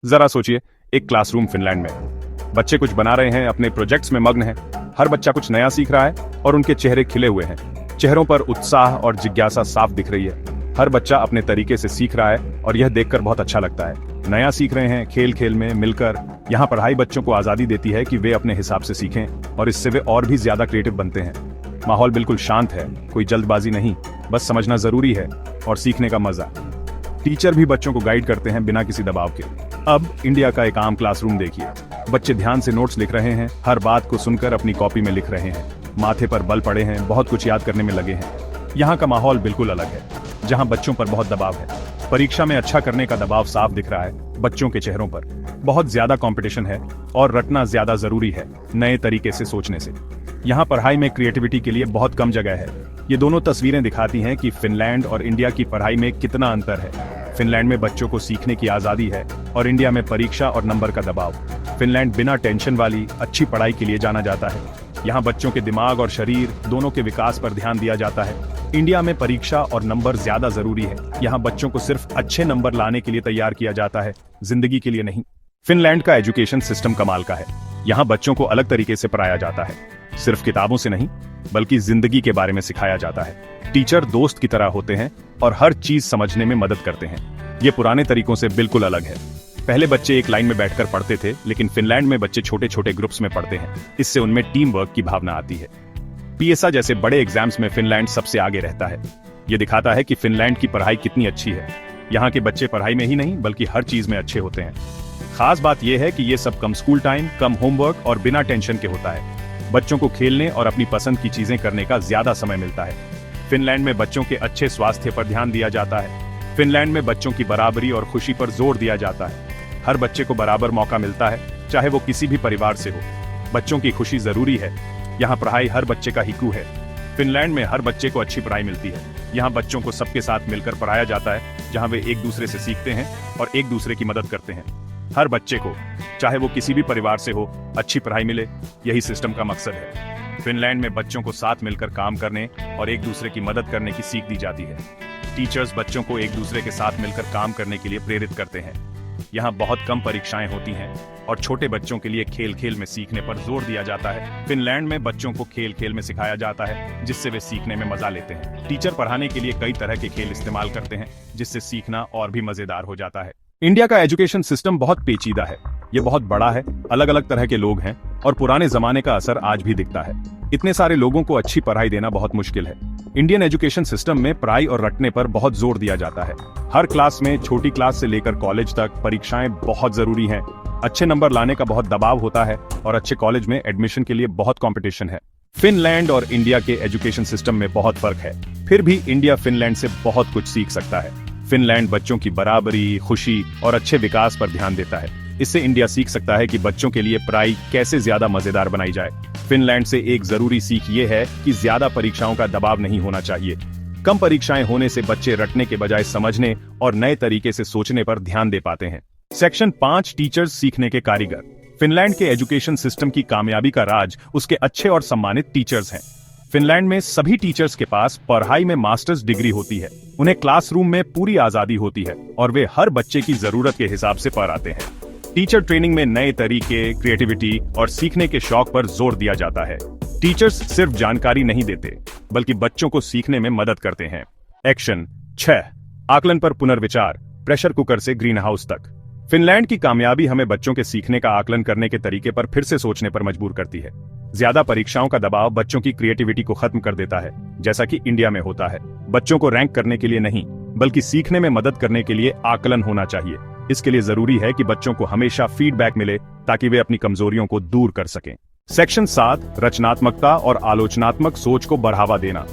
जरा सोचिए, एक क्लासरूम फिनलैंड में, बच्चे कुछ बना रहे हैं, अपने प्रोजेक्ट्स में मग्न हैं। हर बच्चा कुछ नया सीख रहा है और उनके चेहरे खिले हुए हैं। चेहरों पर उत्साह और जिज्ञासा साफ दिख रही है। हर बच्चा अपने तरीके से सीख रहा है और यह देखकर बहुत अच्छा लगता है। नया सीख रहे हैं, खेल खेल में मिलकर। यहाँ पढ़ाई बच्चों को आजादी देती है कि वे अपने हिसाब से सीखें और इससे वे और भी ज्यादा क्रिएटिव बनते हैं। माहौल बिल्कुल शांत है, कोई जल्दबाजी नहीं, बस समझना जरूरी है और सीखने का मजा। टीचर भी बच्चों को गाइड करते हैं बिना किसी दबाव के। अब इंडिया का एक आम क्लासरूम देखिए। बच्चे ध्यान से नोट्स लिख रहे हैं, हर बात को सुनकर अपनी कॉपी में लिख रहे हैं। माथे पर बल पड़े हैं, बहुत कुछ याद करने में लगे हैं। यहाँ का माहौल बिल्कुल अलग है, जहाँ बच्चों पर बहुत दबाव है। परीक्षा में अच्छा करने का दबाव साफ दिख रहा है बच्चों के चेहरों पर। बहुत ज्यादा कंपटीशन है और रटना ज्यादा जरूरी है नए तरीके से सोचने से। यहाँ पढ़ाई में क्रिएटिविटी के लिए बहुत कम जगह है। ये दोनों तस्वीरें दिखाती हैं कि फिनलैंड और इंडिया की पढ़ाई में कितना अंतर है। फिनलैंड में बच्चों को सीखने की आजादी है और इंडिया में परीक्षा और नंबर का दबाव। फिनलैंड बिना टेंशन वाली अच्छी पढ़ाई के लिए जाना जाता है। यहाँ बच्चों के दिमाग और शरीर दोनों के विकास पर ध्यान दिया जाता है। इंडिया में परीक्षा और नंबर ज्यादा जरूरी है। यहाँ बच्चों को सिर्फ अच्छे नंबर लाने के लिए तैयार किया जाता है, जिंदगी के लिए नहीं। फिनलैंड का एजुकेशन सिस्टम कमाल का है। यहाँ बच्चों को अलग तरीके से पढ़ाया जाता है, सिर्फ किताबों से नहीं बल्कि जिंदगी के बारे में सिखाया जाता है। टीचर दोस्त की तरह होते हैं और हर चीज समझने में मदद करते हैं। ये पुराने तरीकों से बिल्कुल अलग है। पहले बच्चे एक लाइन में बैठकर पढ़ते थे, लेकिन फिनलैंड में बच्चे छोटे छोटे ग्रुप्स में पढ़ते हैं। इससे उनमें टीम वर्क की भावना आती है। पीएसए जैसे बड़े एग्जाम्स में फिनलैंड सबसे आगे रहता है। ये दिखाता है कि फिनलैंड की पढ़ाई कितनी अच्छी है। यहाँ के बच्चे पढ़ाई में ही नहीं बल्कि हर चीज में अच्छे होते हैं। खास बात यह है कि ये सब कम स्कूल टाइम, कम होमवर्क और बिना टेंशन के होता है। बच्चों को खेलने और अपनी पसंद की चीजें करने का ज्यादा समय मिलता है। फिनलैंड में बच्चों के अच्छे स्वास्थ्य पर ध्यान दिया जाता है। फिनलैंड में बच्चों की बराबरी और खुशी पर जोर दिया जाता है। हर बच्चे को बराबर मौका मिलता है, चाहे वो किसी भी परिवार से हो। बच्चों की खुशी जरूरी है। यहाँ पढ़ाई हर बच्चे का हिकू है। फिनलैंड में हर बच्चे को अच्छी पढ़ाई मिलती है। यहाँ बच्चों को सबके साथ मिलकर पढ़ाया जाता है, जहाँ वे एक दूसरे से सीखते हैं और एक दूसरे की मदद करते हैं। हर बच्चे को, चाहे वो किसी भी परिवार से हो, अच्छी पढ़ाई मिले, यही सिस्टम का मकसद है। फिनलैंड में बच्चों को साथ मिलकर काम करने और एक दूसरे की मदद करने की सीख दी जाती है। टीचर्स बच्चों को एक दूसरे के साथ मिलकर काम करने के लिए प्रेरित करते हैं। यहाँ बहुत कम परीक्षाएं होती हैं और छोटे बच्चों के लिए खेल खेल में सीखने पर जोर दिया जाता है। फिनलैंड में बच्चों को खेल खेल में सिखाया जाता है, जिससे वे सीखने में मजा लेते हैं। टीचर पढ़ाने के लिए कई तरह के खेल इस्तेमाल करते हैं, जिससे सीखना और भी मजेदार हो जाता है। इंडिया का एजुकेशन सिस्टम बहुत पेचीदा है। ये बहुत बड़ा है, अलग अलग तरह के लोग हैं और पुराने जमाने का असर आज भी दिखता है। इतने सारे लोगों को अच्छी पढ़ाई देना बहुत मुश्किल है। इंडियन एजुकेशन सिस्टम में पढ़ाई और रटने पर बहुत जोर दिया जाता है। हर क्लास में, छोटी क्लास से लेकर कॉलेज तक, परीक्षाएं बहुत जरूरी हैं। अच्छे नंबर लाने का बहुत दबाव होता है और अच्छे कॉलेज में एडमिशन के लिए बहुत कंपटीशन है। फिनलैंड और इंडिया के एजुकेशन सिस्टम में बहुत फर्क है, फिर भी इंडिया फिनलैंड से बहुत कुछ सीख सकता है। फिनलैंड बच्चों की बराबरी, खुशी और अच्छे विकास पर ध्यान देता है। इससे इंडिया सीख सकता है कि बच्चों के लिए पढ़ाई कैसे ज्यादा मजेदार बनाई जाए। फिनलैंड से एक जरूरी सीख ये है कि ज्यादा परीक्षाओं का दबाव नहीं होना चाहिए। कम परीक्षाएं होने से बच्चे रटने के बजाय समझने और नए तरीके से सोचने पर ध्यान दे पाते हैं। सेक्शन 5, टीचर्स सीखने के कारीगर। फिनलैंड के एजुकेशन सिस्टम की कामयाबी का राज उसके अच्छे और सम्मानित टीचर्स हैं। फिनलैंड में सभी टीचर्स के पास पढ़ाई में मास्टर्स डिग्री होती है। उन्हें क्लासरूम में पूरी आजादी होती है और वे हर बच्चे की जरूरत के हिसाब से पढ़ाते हैं। टीचर ट्रेनिंग में नए तरीके, क्रिएटिविटी और सीखने के शौक पर जोर दिया जाता है। टीचर्स सिर्फ जानकारी नहीं देते बल्कि बच्चों को सीखने में मदद करते हैं। एक्शन 6, आकलन पर पुनर्विचार, प्रेशर कुकर से ग्रीन हाउस तक। फिनलैंड की कामयाबी हमें बच्चों के सीखने का आकलन करने के तरीके पर फिर से सोचने पर मजबूर करती है। ज्यादा परीक्षाओं का दबाव बच्चों की क्रिएटिविटी को खत्म कर देता है, जैसा कि इंडिया में होता है। बच्चों को रैंक करने के लिए नहीं बल्कि सीखने में मदद करने के लिए आकलन होना चाहिए। इसके लिए जरूरी है कि बच्चों को हमेशा फीडबैक मिले ताकि वे अपनी कमजोरियों को दूर कर सकें। सेक्शन 7, रचनात्मकता और आलोचनात्मक सोच को बढ़ावा देना।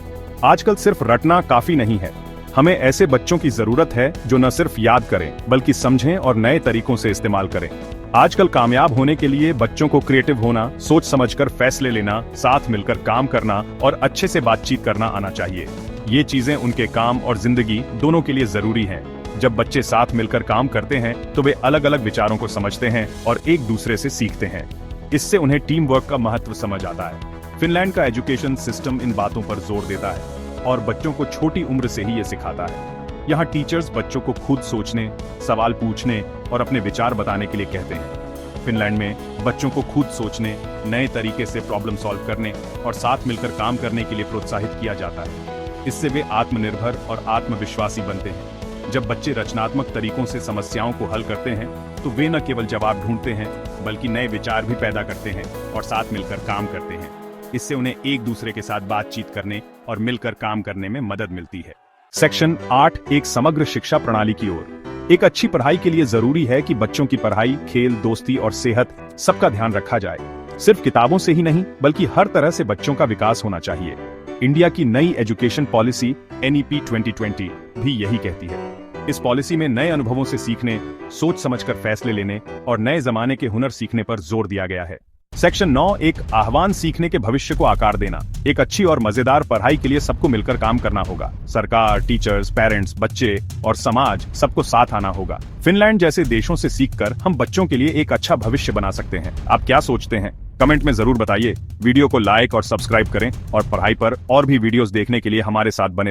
आजकल सिर्फ रटना काफी नहीं है। हमें ऐसे बच्चों की जरूरत है जो न सिर्फ याद करें बल्कि समझें और नए तरीकों से इस्तेमाल करें। आजकल कामयाब होने के लिए बच्चों को क्रिएटिव होना, सोच समझकर फैसले लेना, साथ मिलकर काम करना और अच्छे से बातचीत करना आना चाहिए। ये चीजें उनके काम और जिंदगी दोनों के लिए जरूरी हैं। जब बच्चे साथ मिलकर काम करते हैं तो वे अलग अलग विचारों को समझते हैं और एक दूसरे से सीखते हैं। इससे उन्हें टीम वर्क का महत्व समझ आता है। फिनलैंड का एजुकेशन सिस्टम इन बातों पर जोर देता है और बच्चों को छोटी उम्र से ही ये सिखाता है। यहाँ टीचर्स बच्चों को खुद सोचने, सवाल पूछने और अपने विचार बताने के लिए कहते हैं। फिनलैंड में बच्चों को खुद सोचने, नए तरीके से प्रॉब्लम सॉल्व करने और साथ मिलकर काम करने के लिए प्रोत्साहित किया जाता है। इससे वे आत्मनिर्भर और आत्मविश्वासी बनते हैं। जब बच्चे रचनात्मक तरीकों से समस्याओं को हल करते हैं तो वे न केवल जवाब ढूंढते हैं बल्कि नए विचार भी पैदा करते हैं और साथ मिलकर काम करते हैं। इससे उन्हें एक दूसरे के साथ बातचीत करने और मिलकर काम करने में मदद मिलती है। सेक्शन 8 एक समग्र शिक्षा प्रणाली की ओर। एक अच्छी पढ़ाई के लिए जरूरी है कि बच्चों की पढ़ाई, खेल, दोस्ती और सेहत सबका ध्यान रखा जाए। सिर्फ किताबों से ही नहीं बल्कि हर तरह से बच्चों का विकास होना चाहिए। इंडिया की नई एजुकेशन पॉलिसी NEP 2020 भी यही कहती है। इस पॉलिसी में नए अनुभवों से सीखने, सोच समझकर फैसले लेने और नए जमाने के हुनर सीखने पर जोर दिया गया है। सेक्शन 9 एक आह्वान सीखने के भविष्य को आकार देना। एक अच्छी और मजेदार पढ़ाई के लिए सबको मिलकर काम करना होगा। सरकार, टीचर्स, पेरेंट्स, बच्चे और समाज सबको साथ आना होगा। फिनलैंड जैसे देशों से सीखकर हम बच्चों के लिए एक अच्छा भविष्य बना सकते हैं। आप क्या सोचते हैं? कमेंट में जरूर बताइए। वीडियो को लाइक और सब्सक्राइब करें और पढ़ाई पर और भी वीडियोस देखने के लिए हमारे साथ बने